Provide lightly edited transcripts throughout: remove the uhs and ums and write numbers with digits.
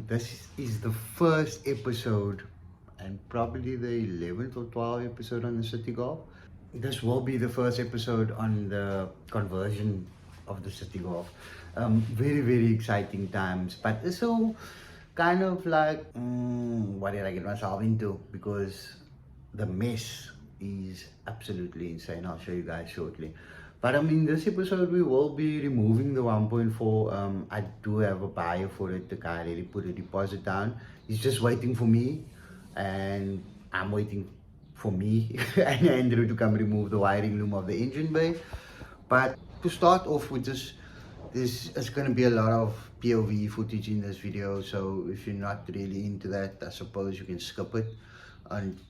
this is the first episode and probably the 11th or 12th episode on the CITI Golf. This will be the first episode on the conversion of the CITI Golf. Very, very exciting times, but it's so kind of like, what did I get myself into? Because the mess is absolutely insane. I'll show you guys shortly. But this episode we will be removing the 1.4. I do have a buyer for it. The guy already put a deposit down. He's just waiting for me, and I'm waiting for me and Andrew to come remove the wiring loom of the engine bay. But to start off with this is going to be a lot of POV footage in this video. So if you're not really into that, I suppose you can skip it. And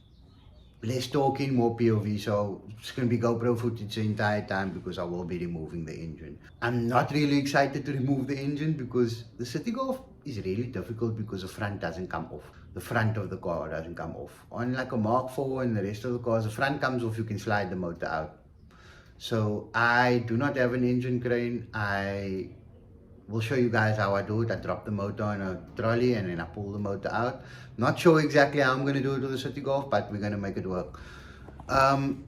less talking, more POV, so it's going to be GoPro footage the entire time because I will be removing the engine. I'm not really excited to remove the engine because the CITI Golf is really difficult because the front doesn't come off. The front of the car doesn't come off. On like a Mark 4 and the rest of the cars, the front comes off, you can slide the motor out. So I do not have an engine crane. I will show you guys how I do it. I drop the motor on a trolley and then I pull the motor out. Not sure exactly how I'm going to do it with the CITI Golf, but we're going to make it work. And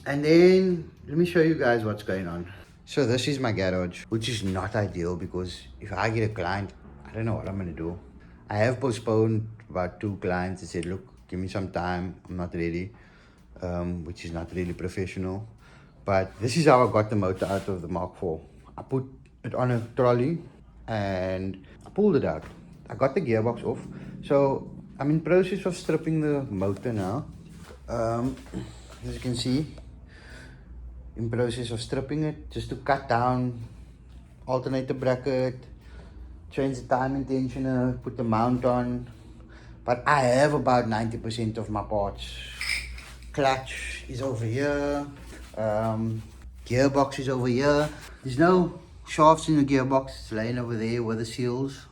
then let me show you guys what's going on. So this is my garage, which is not ideal because if I get a client, I don't know what I'm going to do. I have postponed about 2 clients. I said, look, give me some time. I'm not ready, which is not really professional. But this is how I got the motor out of the Mark 4. I put it on a trolley and I pulled it out. I got the gearbox off. So I'm in process of stripping the motor now. As you can see, in process of stripping it just to cut down alternator bracket, change the timing tensioner, put the mount on. But I have about 90% of my parts. Clutch is over here, gearbox is over here. There's no shafts in the gearbox, it's laying over there with the seals.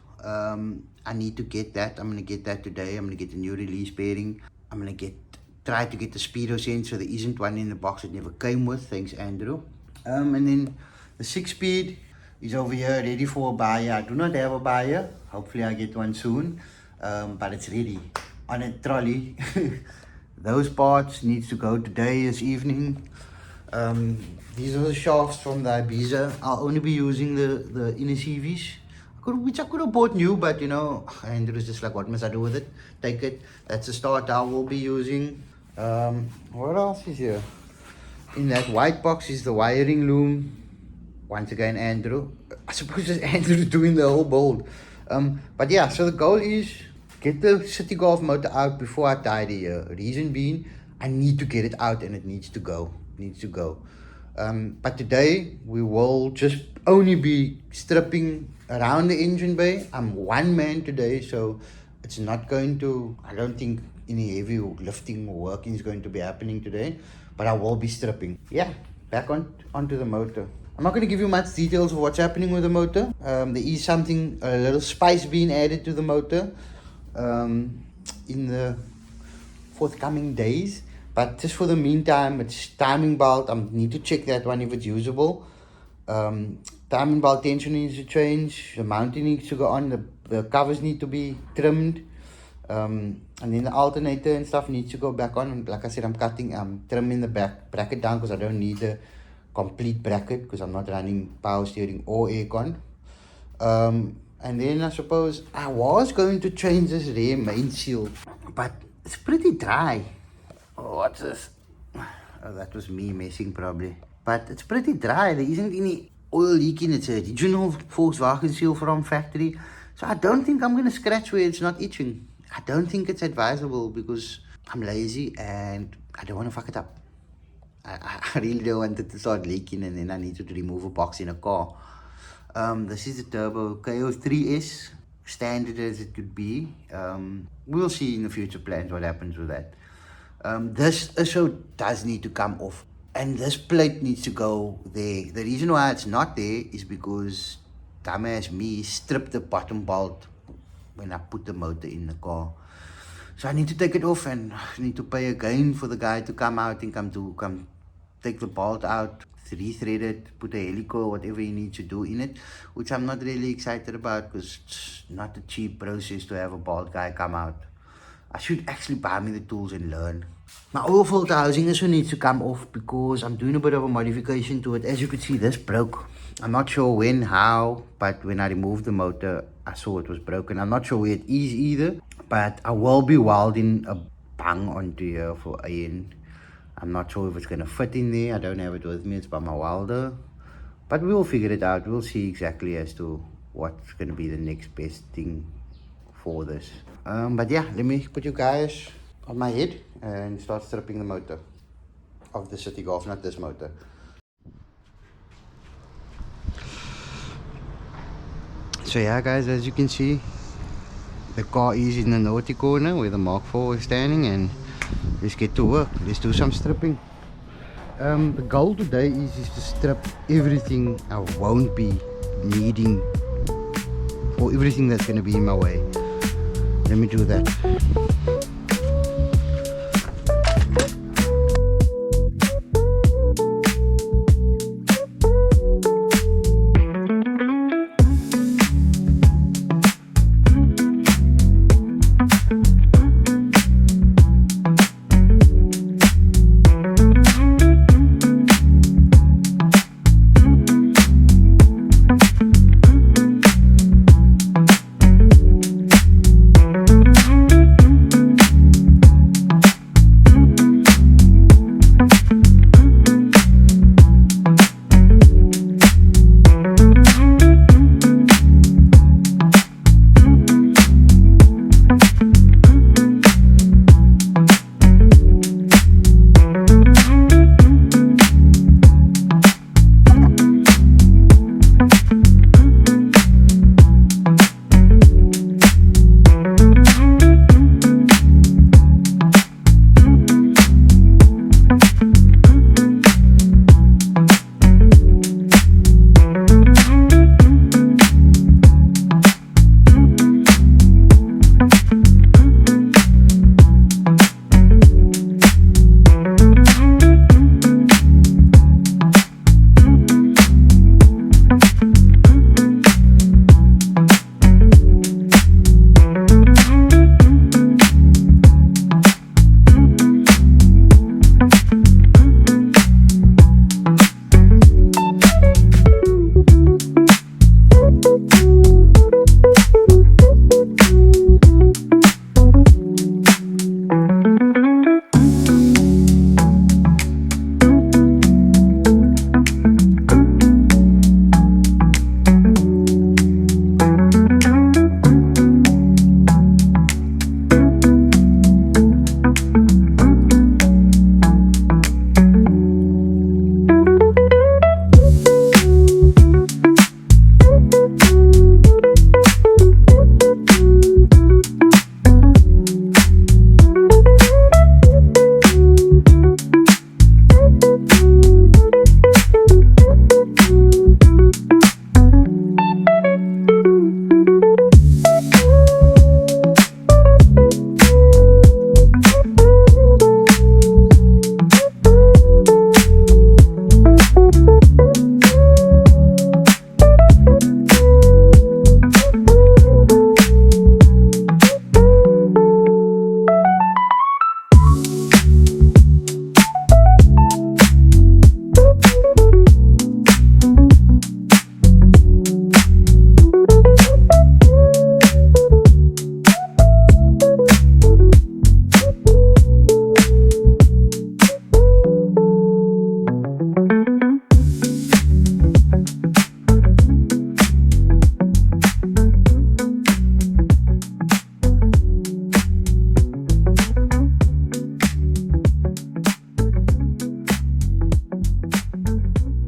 I need to get that. I'm going to get that today. I'm going to get a new release bearing. I'm going to try to get the speedo sensor. There isn't one in the box, it never came with, thanks Andrew. And then the 6-speed is over here ready for a buyer. I do not have a buyer, hopefully I get one soon, but it's ready on a trolley. Those parts needs to go today, this evening. These are the shafts from the Ibiza. I'll only be using the inner CVs, which I could have bought new, but you know, Andrew's just like, what must I do with it? Take it. That's the start I will be using. What else is here? In that white box is the wiring loom. Once again, Andrew. I suppose it's Andrew doing the whole build. But yeah, so the goal is get the CITI Golf motor out before I tie the year. Reason being, I need to get it out and it needs to go. But today we will just only be stripping around the engine bay. I'm one man today, so it's not going to, I don't think any heavy lifting or working is going to be happening today, but I will be stripping. Yeah, back onto the motor. I'm not going to give you much details of what's happening with the motor. There is a little spice being added to the motor in the forthcoming days. But just for the meantime, it's timing belt. I need to check that one if it's usable. Timing belt tension needs to change. The mounting needs to go on. The covers need to be trimmed. And then the alternator and stuff needs to go back on. And like I said, I'm trimming the back bracket down because I don't need the complete bracket because I'm not running power steering or aircon. And then I suppose I was going to change this rear main seal, but it's pretty dry. Oh, what's this? Oh, that was me messing probably. But it's pretty dry. There isn't any oil leaking. It's a original Volkswagen seal from factory. So I don't think I'm going to scratch where it's not itching. I don't think it's advisable because I'm lazy and I don't want to fuck it up. I really don't want it to start leaking and then I need to remove a box in a car. This is the turbo KO3S, standard as it could be. We'll see in the future plans what happens with that. This also does need to come off and this plate needs to go there. The reason why it's not there is because dumbass me stripped the bottom bolt when I put the motor in the car. So I need to take it off and I need to pay again for the guy to come out and come take the bolt out. rethread it, put a helicoil, whatever you need to do in it, which I'm not really excited about because it's not a cheap process to have a bald guy come out. I should actually buy me the tools and learn. My oil filter housing also needs to come off because I'm doing a bit of a modification to it. As you can see, this broke. I'm not sure when, how, but when I removed the motor, I saw it was broken. I'm not sure where it is either, but I will be welding a bung onto here for Ian. I'm not sure if it's going to fit in there. I don't have it with me. It's by my welder. But we'll figure it out. We'll see exactly as to what's going to be the next best thing for this. But yeah, let me put you guys on my head and start stripping the motor of the CITI Golf, not this motor. So yeah guys, as you can see, the car is in the naughty corner where the Mark IV is standing, and let's get to work. Let's do some stripping. The goal today is to strip everything I won't be needing, or everything that's going to be in my way. Let me do that.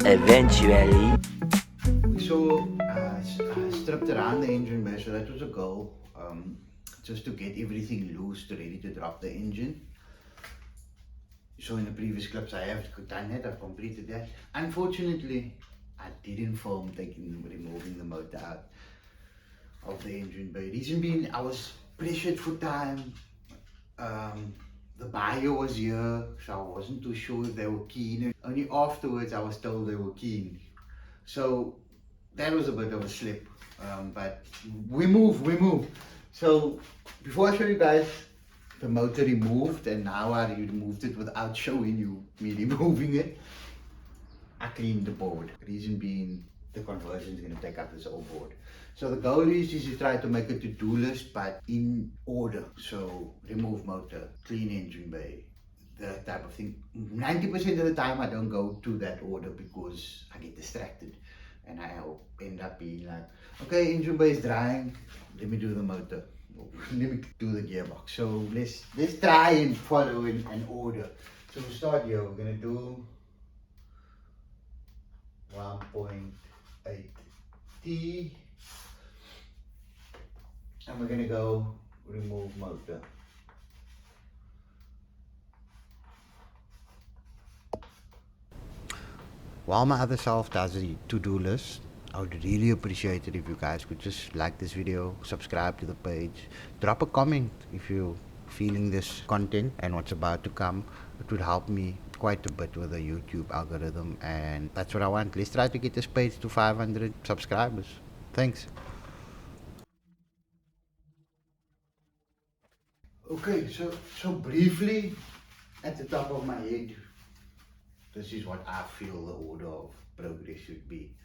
Eventually. So I stripped around the engine bay, so that was a goal, just to get everything loose, ready to drop the engine. So in the previous clips I have done that, I've completed that. Unfortunately, I didn't film removing the motor out of the engine bay. Reason being, I was pressured for time. the buyer was here, so I wasn't too sure if they were keen. Only afterwards I was told they were keen. So that was a bit of a slip, but we move. So before I show you guys the motor removed, and now I removed it without showing you me removing it, I cleaned the board. Reason being, the conversion is going to take up this whole board. So the goal is to try to make a to-do list, but in order. So remove motor, clean engine bay, that type of thing. 90% of the time I don't go to that order because I get distracted. And I'll end up being like, okay, engine bay is drying, let me do the motor. Let me do the gearbox. So let's try and follow in an order. So we start here, we're going to do 1.8T, and we're gonna go remove motor. While my other self does the to-do list, I would really appreciate it if you guys could just like this video, subscribe to the page, drop a comment if you're feeling this content and what's about to come. It would help me quite a bit with the YouTube algorithm, and that's what I want. Let's try to get this page to 500 subscribers. Thanks. Okay, so briefly, at the top of my head, this is what I feel the order of progress should be.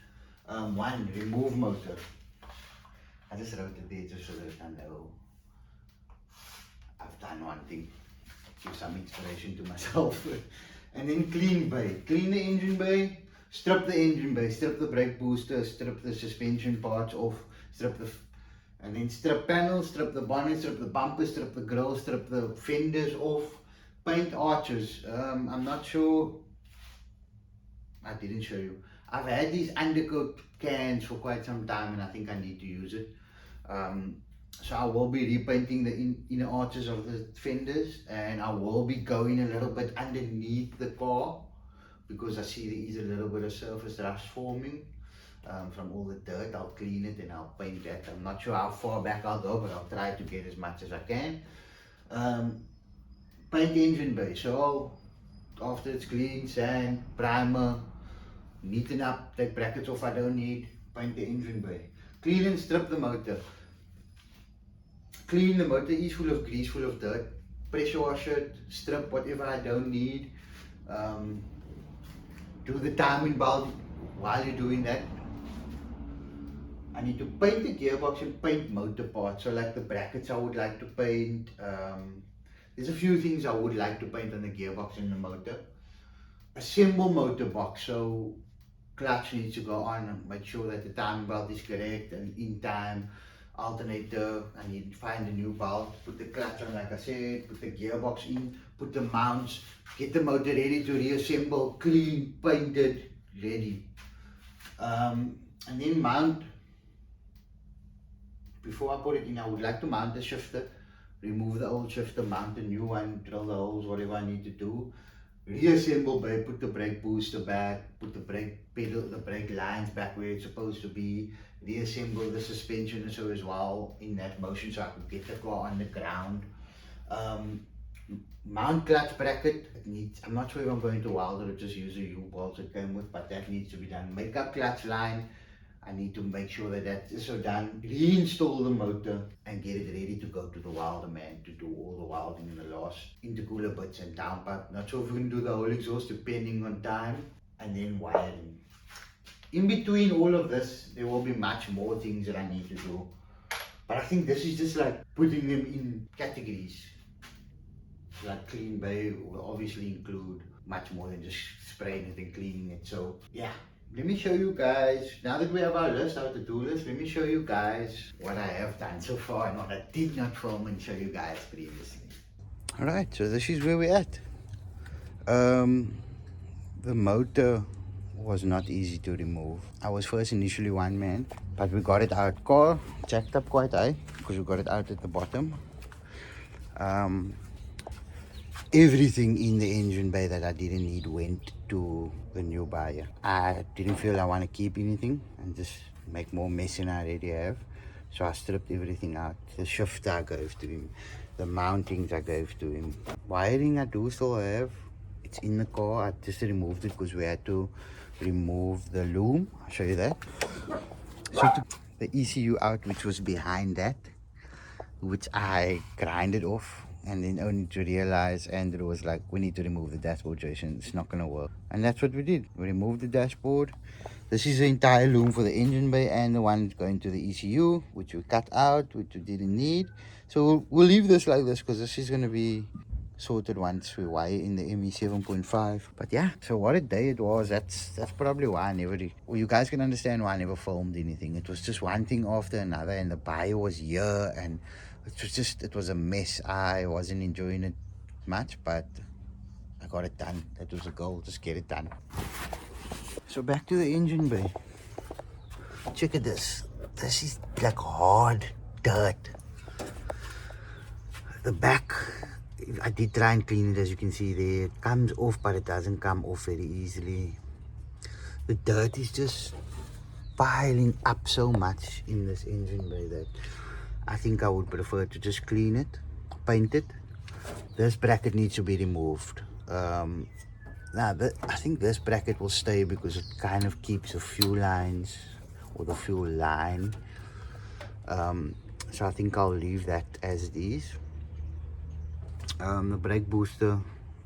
1, remove motor. I just wrote it there just so that I know I've done one thing, give some inspiration to myself. And then clean bay. Clean the engine bay, strip the engine bay, strip the brake booster, strip the suspension parts off, and then strip panels, strip the bonnet, strip the bumpers, strip the grills, strip the fenders off, paint arches. I'm not sure, I didn't show you. I've had these undercoat cans for quite some time and I think I need to use it. So I will be repainting the inner arches of the fenders, and I will be going a little bit underneath the car because I see there is a little bit of surface rust forming from all the dirt. I'll clean it and I'll paint that. I'm not sure how far back I'll go, but I'll try to get as much as I can. Paint the engine bay. So after it's clean, sand, primer, neaten up, take brackets off I don't need, paint the engine bay. Clean and strip the motor. Clean the motor is full of grease, full of dirt. Pressure wash it, strip whatever I don't need. Do the timing belt while you're doing that. I need to paint the gearbox and paint motor parts. So like the brackets I would like to paint. There's a few things I would like to paint on the gearbox and the motor. Assemble motor box. So clutch needs to go on and make sure that the timing belt is correct and in time. Alternator, I need to find a new belt, put the clutch on like I said, put the gearbox in, put the mounts, get the motor ready to reassemble, clean, painted, ready. And then mount. Before I put it in, I would like to mount the shifter, remove the old shifter, mount a new one, drill the holes, whatever I need to do. Reassemble bay, put the brake booster back, put the brake pedal, the brake lines back where it's supposed to be, reassemble the suspension so as well in that motion so I could get the car on the ground. Mount clutch bracket, I'm not sure if I'm going to welder or just use a U-bolt it came with, but that needs to be done. Make up clutch line, I need to make sure that that is so done. Reinstall the motor and get it ready to go to the welder man to do all the welding in the last intercooler bits and downpipe. Not sure if we're going to do the whole exhaust depending on time, and then wiring. In between all of this, there will be much more things that I need to do. But I think this is just like putting them in categories. Like clean bay will obviously include much more than just spraying it and cleaning it. So yeah. Let me show you guys, now that we have our list, our to-do list, let me show you guys what I have done so far and what I did not film and show you guys previously. Alright, so this is where we're at. The motor was not easy to remove. I was first initially one man, but we got it out. Car jacked up quite high because we got it out at the bottom. Everything in the engine bay that I didn't need went to the new buyer. I didn't feel I want to keep anything and just make more mess than I already have. So I stripped everything out. The shifter I gave to him. the mountings I gave to him. Wiring I do still have. It's in the car. I just removed it because we had to remove the loom. I'll show you that. So I took the ECU out, which was behind that, which I grinded off, and then only to realize Andrew was like, we need to remove the dashboard, Jason, it's not gonna work. And that's what we did. We removed the dashboard. This is the entire loom for the engine bay and the one going to the ECU, which we cut out, which we didn't need. So we'll leave this like this because this is going to be sorted once we wire in the ME7.5. But yeah, so what a day it was. That's probably why I never, well, you guys can understand why I never filmed anything. It was just one thing after another, and the buyer was here, and it was a mess. I wasn't enjoying it much, but I got it done. That was the goal, just get it done. So back to the engine bay. Check at this. This is like hard dirt. The back, I did try and clean it, as you can see there. It comes off, but it doesn't come off very easily. The dirt is just piling up so much in this engine bay that I think I would prefer to just clean it, paint it. This bracket needs to be removed. Now, I think this bracket will stay because it kind of keeps the fuel lines, or the fuel line. So I think I'll leave that as it is. The brake booster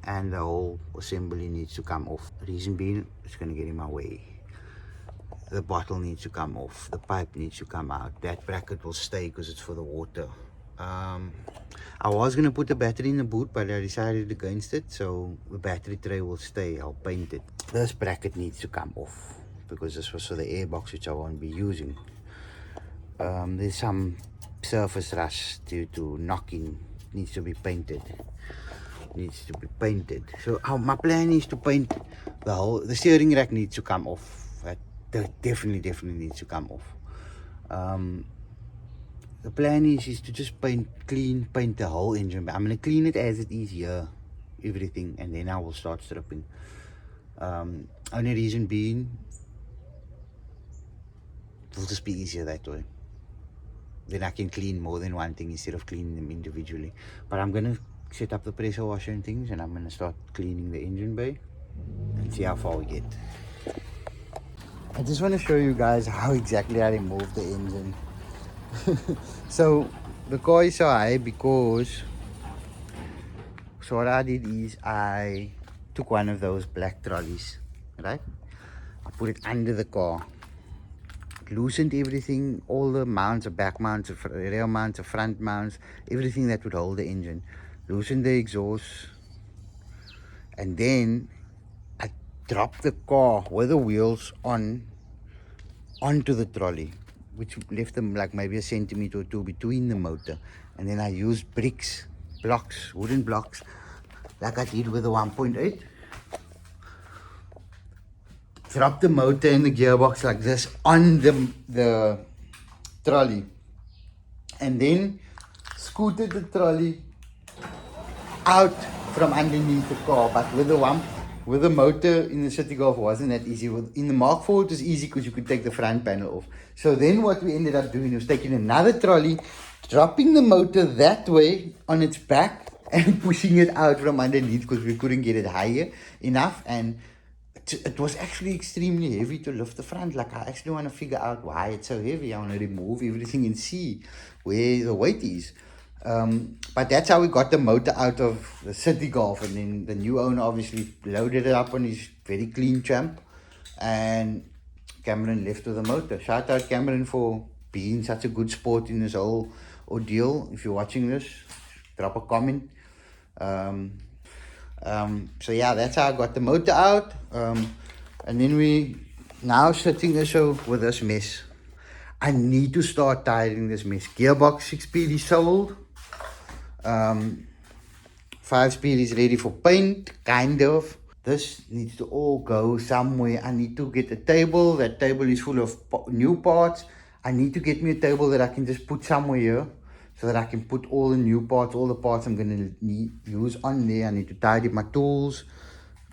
and the whole assembly needs to come off. Reason being, it's going to get in my way. The bottle needs to come off. The pipe needs to come out. That bracket will stay because it's for the water. I was going to put the battery in the boot, but I decided against it, so the battery tray will stay. I'll paint it. This bracket needs to come off because this was for the airbox, which I won't be using. There's some surface rust due to knocking. Needs to be painted. So my plan is to paint the steering rack needs to come off. That definitely needs to come off. The plan is to just paint the whole engine. I'm going to clean it as it is here, everything, and then I will start stripping. Only reason being, it will just be easier that way. Then I can clean more than one thing instead of cleaning them individually. But I'm going to set up the pressure washer and things, and I'm going to start cleaning the engine bay and see how far we get. I just want to show you guys how exactly I removed the engine. So the car is so high because, so what I did is I took one of those black trolleys, right? I put it under the car, loosened everything, all the mounts, the back mounts, the rear mounts, the front mounts, everything that would hold the engine, loosened the exhaust, and then I dropped the car with the wheels onto the trolley, which left them like maybe a centimeter or two between the motor. And then I used wooden blocks, like I did with the 1.8. Drop the motor and the gearbox like this on the trolley. And then scooted the trolley out from underneath the car. But with the motor in the CITI Golf wasn't that easy. In the Mark IV it was easy because you could take the front panel off. So then what we ended up doing was taking another trolley, dropping the motor that way on its back and pushing it out from underneath because we couldn't get it higher enough. And it was actually extremely heavy to lift the front. Like, I actually want to figure out why it's so heavy. I want to remove everything and see where the weight is. But that's how we got the motor out of the CITI Golf. And then the new owner obviously loaded it up on his very clean champ, and Cameron left with the motor. Shout out Cameron for being such a good sport in this whole ordeal. If you're watching this, drop a comment. So yeah, that's how I got the motor out. And then we now sitting there so with this mess. I need to start tidying this mess. Gearbox 6-speed is sold. 5-speed is ready for paint, kind of. This needs to all go somewhere. I need to get a table. That table is full of new parts. I need to get me a table that I can just put somewhere here, so that I can put all the new parts, all the parts I'm going to use on there. I need to tidy my tools.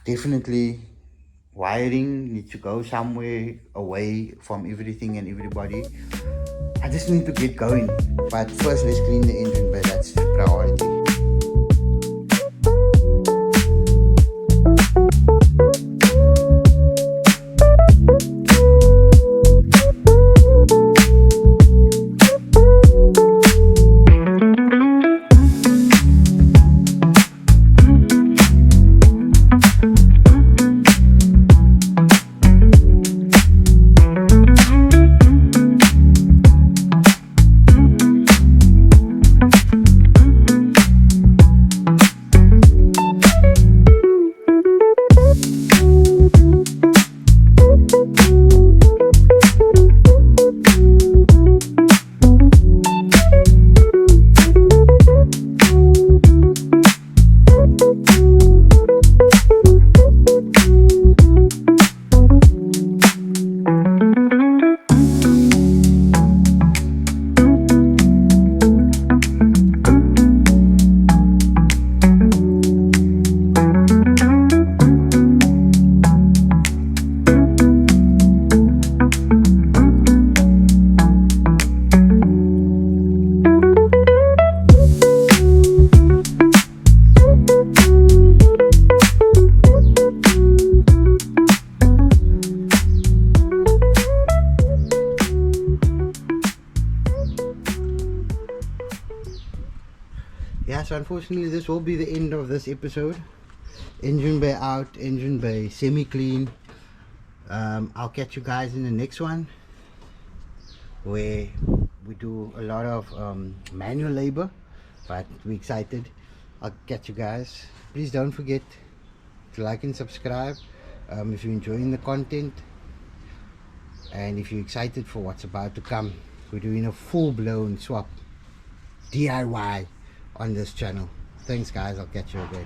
Definitely wiring needs to go somewhere away from everything and everybody. I just need to get going. But first, let's clean the engine, but that's priority. unfortunately this will be the end of this episode. Engine bay out, engine bay semi clean. I'll catch you guys in the next one, where we do a lot of manual labor, but we're excited. I'll catch you guys. Please don't forget to like and subscribe if you're enjoying the content, and if you're excited for what's about to come. We're doing a full-blown swap DIY on this channel. Thanks guys, I'll catch you again.